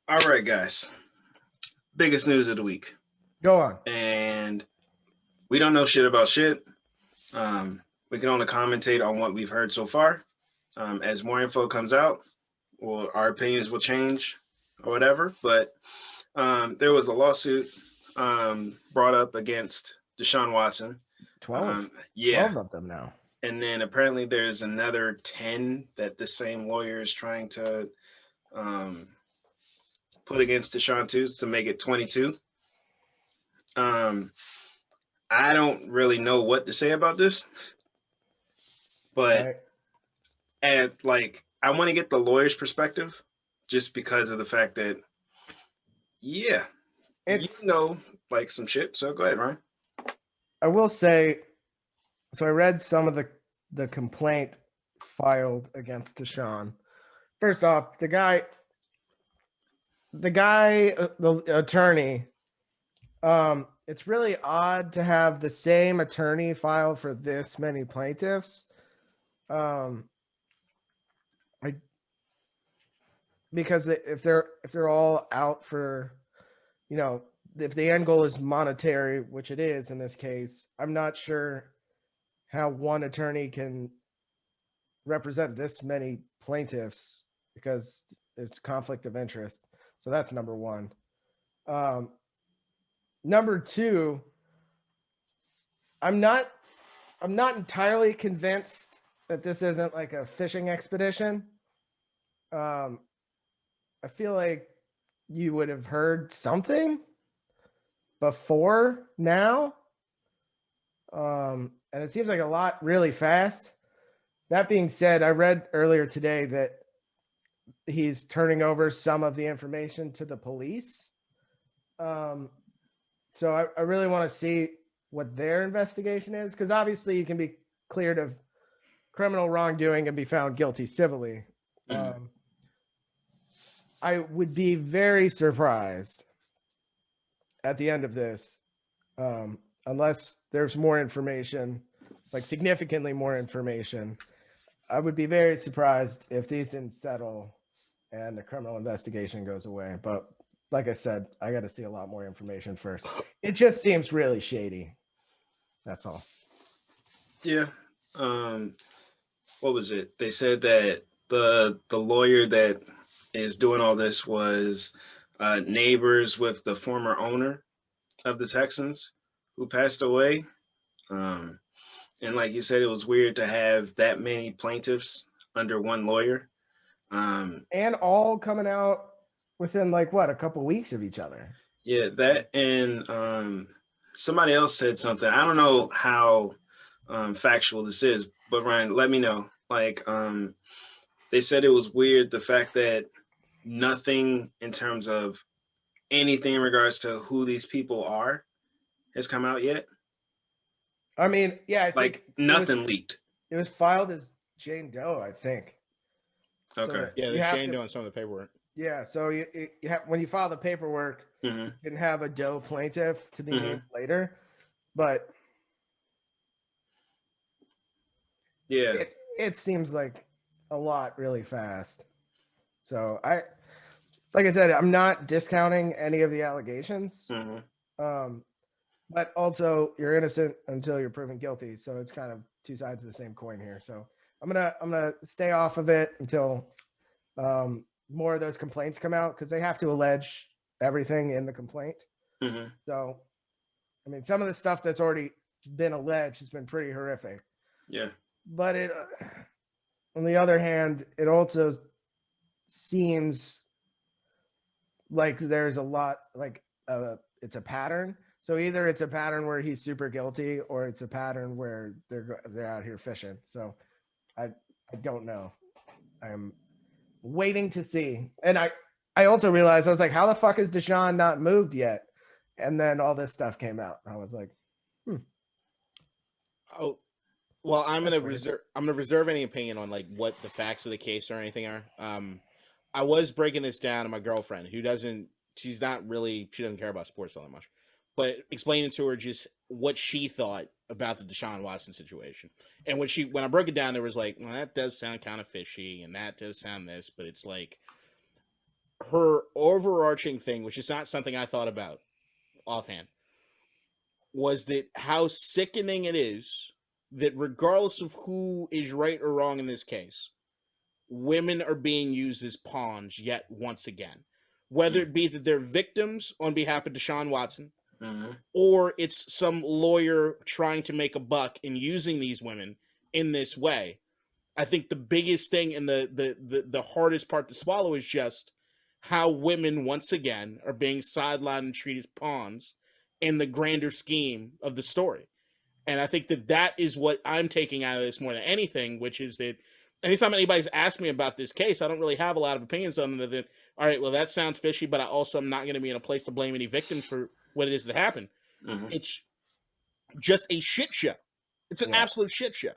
All right, guys. Biggest news of the week. Go on. And we don't know shit about shit. We can only commentate on what we've heard so far. As more info comes out, well, our opinions will change or whatever. But there was a lawsuit brought up against Deshaun Watson. 12. Yeah. 12 of them now. And then apparently there's another 10 that the same lawyer is trying to um, put against Deshaun too to make it 22. Um, I don't really know what to say about this, but Right. I want to get the lawyer's perspective, just because of the fact that, yeah, It's, like some shit. So go ahead, Ryan. I will say, so I read some of the complaint filed against Deshaun. First off, the attorney, it's really odd to have the same attorney file for this many plaintiffs. Because if they're all out for, if the end goal is monetary, which it is in this case, I'm not sure how one attorney can represent this many plaintiffs because there's conflict of interest. So that's number one. Number two, I'm not entirely convinced that this isn't like a fishing expedition. I feel like you would have heard something before now. And it seems like a lot really fast. That being said, I read earlier today that he's turning over some of the information to the police. So I really want to see what their investigation is, because obviously you can be cleared of criminal wrongdoing and be found guilty civilly. I would be very surprised at the end of this, unless there's more information, like significantly more information. I would be very surprised if these didn't settle and the criminal investigation goes away. But like I said, I got to see a lot more information first. It just seems really shady. That's all. Yeah. What was it? They said that the lawyer that is doing all this was neighbors with the former owner of the Texans who passed away. And like you said, it was weird to have that many plaintiffs under one lawyer. And all coming out within like what, a couple weeks of each other. Yeah, that and somebody else said something. I don't know how factual this is, but Ryan, let me know. They said it was weird the fact that nothing in terms of anything in regards to who these people are has come out yet. I mean, yeah, I think Like nothing leaked. It was filed as Jane Doe, I think. Okay. Yeah, the Shane doing some of the paperwork. Yeah, so you have, when you file the paperwork, you can have a Doe plaintiff to be named later, but yeah, it seems like a lot really fast. So like I said, I'm not discounting any of the allegations, but also you're innocent until you're proven guilty. So it's kind of two sides of the same coin here. So I'm gonna stay off of it until more of those complaints come out, because they have to allege everything in the complaint. So, I mean, some of the stuff that's already been alleged has been pretty horrific. Yeah. But it, on the other hand, it also seems like there's a lot, like it's a pattern. So either it's a pattern where he's super guilty, or it's a pattern where they're out here fishing. So I don't know. I'm waiting to see. And I also realized, I was like, how the fuck is Deshaun not moved yet? And then all this stuff came out. I was like, Oh, well, I'm gonna reserve any opinion on like what the facts of the case or anything are. I was breaking this down to my girlfriend, who she doesn't care about sports all that much, but explaining to her just what she thought about the Deshaun Watson situation. And when I broke it down, there was like, well, that does sound kind of fishy, and that does sound this, but it's like her overarching thing, which is not something I thought about offhand, was that how sickening it is that regardless of who is right or wrong in this case, women are being used as pawns yet once again. Whether it be that they're victims on behalf of Deshaun Watson, or it's some lawyer trying to make a buck and using these women in this way. I think the biggest thing and the hardest part to swallow is just how women once again are being sidelined and treated as pawns in the grander scheme of the story. And I think that is what I'm taking out of this more than anything, which is that anytime anybody's asked me about this case, I don't really have a lot of opinions on it. That, all right, well, that sounds fishy, but I also am not going to be in a place to blame any victims for what it is that happened. It's just a shit show. It's an absolute shit show.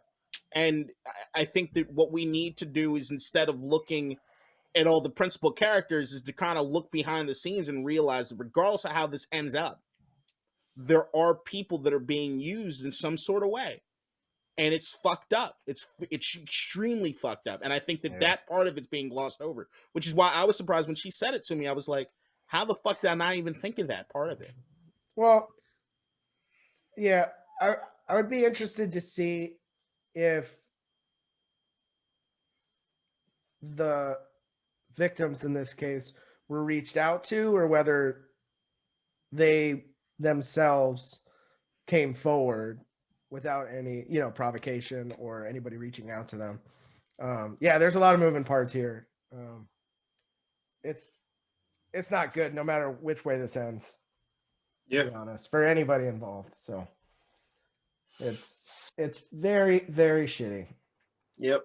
And I think that what we need to do is, instead of looking at all the principal characters, is to kind of look behind the scenes and realize that regardless of how this ends up, there are people that are being used in some sort of way. And it's fucked up. It's extremely fucked up. And I think that part of it's being glossed over, which is why I was surprised when she said it to me. I was like, how the fuck did I not even think of that part of it? Well, yeah, I would be interested to see if the victims in this case were reached out to, or whether they themselves came forward without any, provocation or anybody reaching out to them. There's a lot of moving parts here. It's not good, no matter which way this ends. Yeah, to be honest, for anybody involved. So it's very, very shitty. Yep.